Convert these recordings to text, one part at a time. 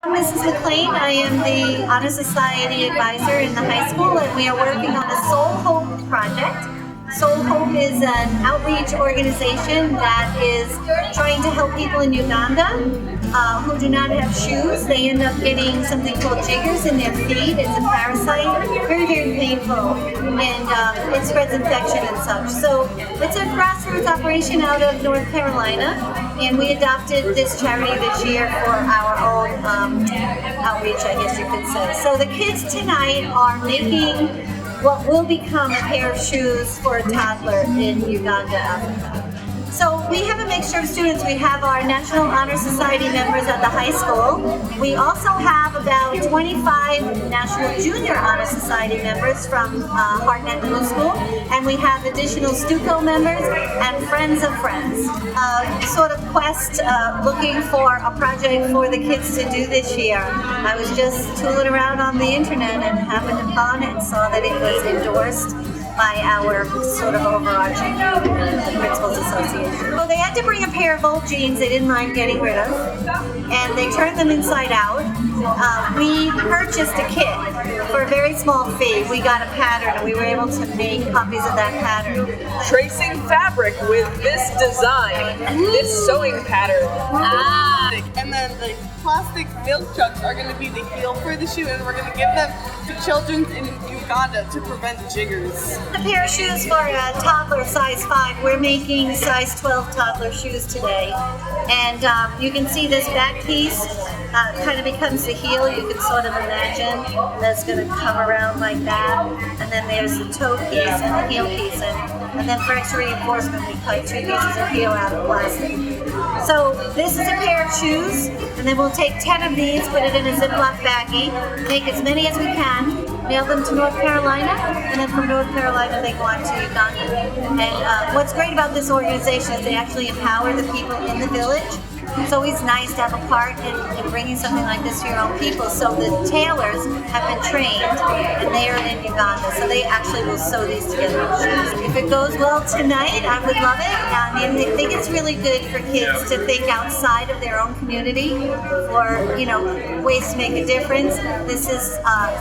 Mrs. McLean. I am the Honor Society advisor in the high school, and we are working on a Soul Hope project. Soul Hope is an outreach organization that is trying to help people in Uganda who do not have shoes. They end up getting something called jiggers in their feet. It's a parasite, very, very painful, and it spreads infection and such. So it's a grassroots operation out of North Carolina, and we adopted this charity this year for our own outreach, I guess you could say. So the kids tonight are making what will become a pair of shoes for a toddler in Uganda, Africa. So we have a mixture of students. We have our National Honor Society members at the high school. We also have about 25 National Junior Honor Society members from Hartnett Middle School, and we have additional Stuco members and friends of friends. Sort of quest looking for a project for the kids to do this year. I was just tooling around on the internet and happened upon it and saw that it was endorsed by our sort of overarching Principals Association. So they had to bring a pair of old jeans they didn't mind getting rid of, and they turned them inside out. We purchased a kit for a very small fee. We got a pattern, and we were able to make copies of that pattern. Tracing fabric with this design, this sewing pattern. And then the plastic milk jugs are going to be the heel for the shoe, and we're going to give them to children in Uganda to prevent jiggers. A pair of shoes for a toddler size 5. We're making size 12 toddler shoes today. And you can see this back piece kind of becomes the heel. You can sort of imagine that's going to come around like that. And then there's the toe piece and the heel piece. And then for extra reinforcement, we cut 2 pieces of heel out of plastic. So this is a pair of shoes, and then we'll take 10 of these, put it in a Ziploc baggie, make as many as we can, mail them to North Carolina, and then from North Carolina they go on to Uganda. And what's great about this organization is they actually empower the people in the village. It's always nice to have a part in bringing something like this to your own people. So the tailors have been trained, and they are in Uganda, so they actually will sew these together. If it goes well tonight, I would love it. I think it's really good for kids to think outside of their own community for, ways to make a difference. This is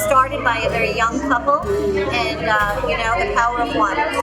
started by a very young couple, and the power of one.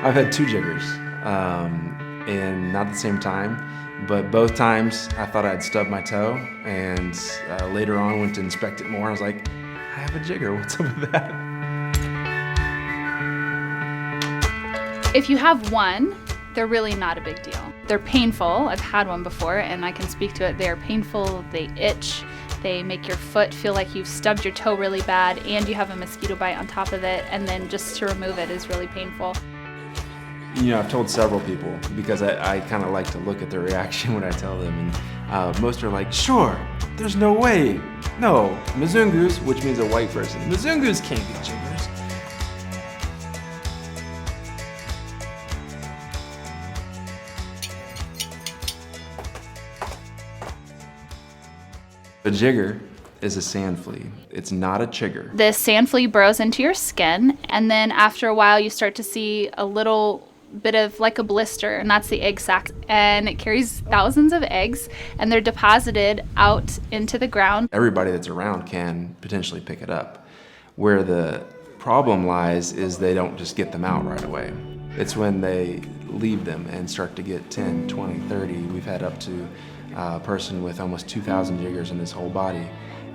I've had 2 jiggers, and not at the same time, but both times I thought I'd stubbed my toe, and later on went to inspect it more. I was like, I have a jigger, what's up with that? If you have one, they're really not a big deal. They're painful. I've had one before and I can speak to it. They're painful, they itch, they make your foot feel like you've stubbed your toe really bad and you have a mosquito bite on top of it, and then just to remove it is really painful. You know, I've told several people because I kind of like to look at their reaction when I tell them, and most are like, sure, there's no way. No, Mzungus, which means a white person, Mzungus can't get jiggers. A jigger is a sand flea. It's not a chigger. The sand flea burrows into your skin, and then after a while you start to see a little bit of like a blister, and that's the egg sac, and it carries thousands of eggs and they're deposited out into the ground. Everybody that's around can potentially pick it up. Where the problem lies is they don't just get them out right away. It's when they leave them and start to get 10, 20, 30. We've had up to a person with almost 2,000 jiggers in his whole body.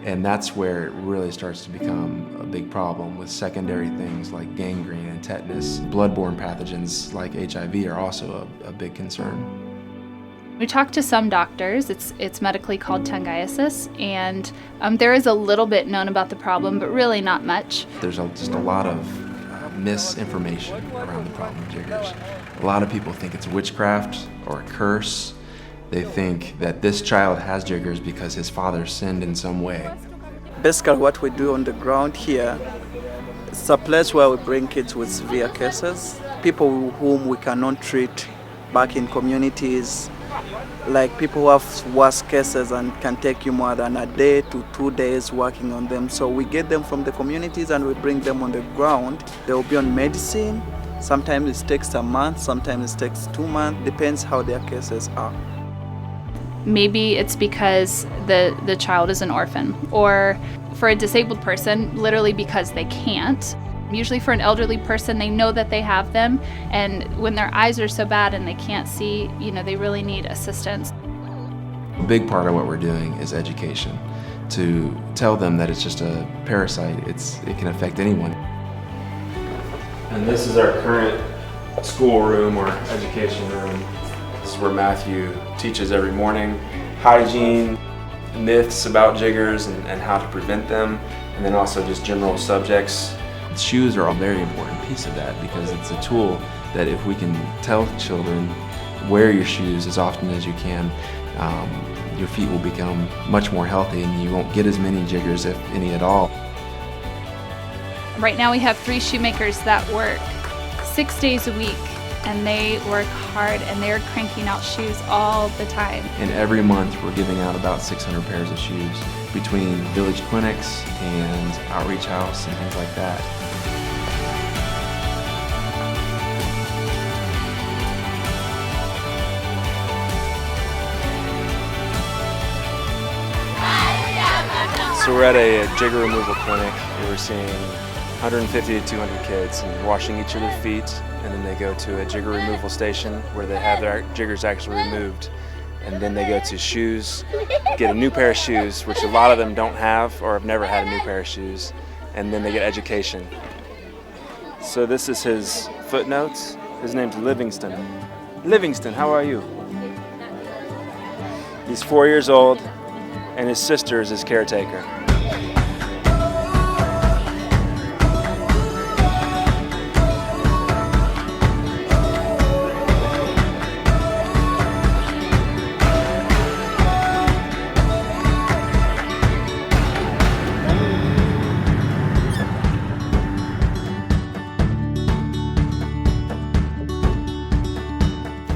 And that's where it really starts to become a big problem with secondary things like gangrene and tetanus. Bloodborne pathogens like HIV are also a big concern. We talked to some doctors. It's medically called tongiasis, and there is a little bit known about the problem, but really not much. There's just a lot of misinformation around the problem of jiggers. A lot of people think it's witchcraft or a curse. They think that this child has jiggers because his father sinned in some way. Basically what we do on the ground here, it's a place where we bring kids with severe cases, people whom we cannot treat back in communities, like people who have worse cases and can take you more than a day to 2 days working on them. So we get them from the communities and we bring them on the ground. They will be on medicine. Sometimes it takes a month, sometimes it takes 2 months, depends how their cases are. Maybe it's because the child is an orphan, or for a disabled person, literally because they can't. Usually for an elderly person, they know that they have them, and when their eyes are so bad and they can't see, you know, they really need assistance. A big part of what we're doing is education, to tell them that it's just a parasite. It can affect anyone. And this is our current schoolroom or education room. This is where Matthew teaches every morning hygiene, myths about jiggers and how to prevent them, and then also just general subjects. Shoes are a very important piece of that because it's a tool that if we can tell children wear your shoes as often as you can, your feet will become much more healthy and you won't get as many jiggers, if any at all. Right now we have 3 shoemakers that work 6 days a week, and they work hard and they're cranking out shoes all the time. And every month we're giving out about 600 pairs of shoes between village clinics and outreach house and things like that. So we're at a jigger removal clinic where we're seeing 150 to 200 kids and washing each of their feet, and then they go to a jigger removal station where they have their jiggers actually removed, and then they go to shoes, get a new pair of shoes, which a lot of them don't have or have never had a new pair of shoes, and then they get education. So this is his footnotes. His name's Livingston. Livingston, how are you? He's 4 years old, and his sister is his caretaker.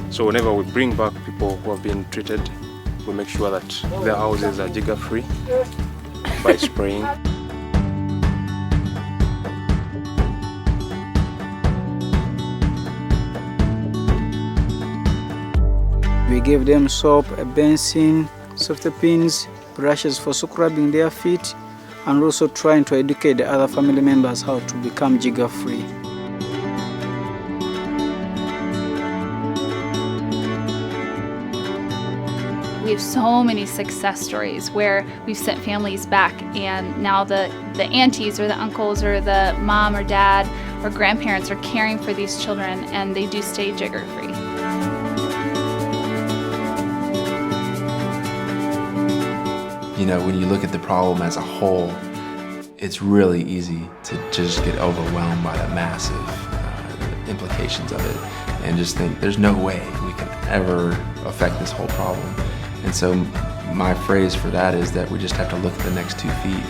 So whenever we bring back people who have been treated, we make sure that their houses are jigger free by spraying. We give them soap, a benzene, safety pins, brushes for scrubbing their feet, and also trying to educate the other family members how to become jigger free. We have so many success stories where we've sent families back, and now the aunties or the uncles or the mom or dad or grandparents are caring for these children, and they do stay jigger free. You know, when you look at the problem as a whole, it's really easy to just get overwhelmed by the massive implications of it and just think there's no way we can ever affect this whole problem. And so my phrase for that is that we just have to look at the next 2 feet.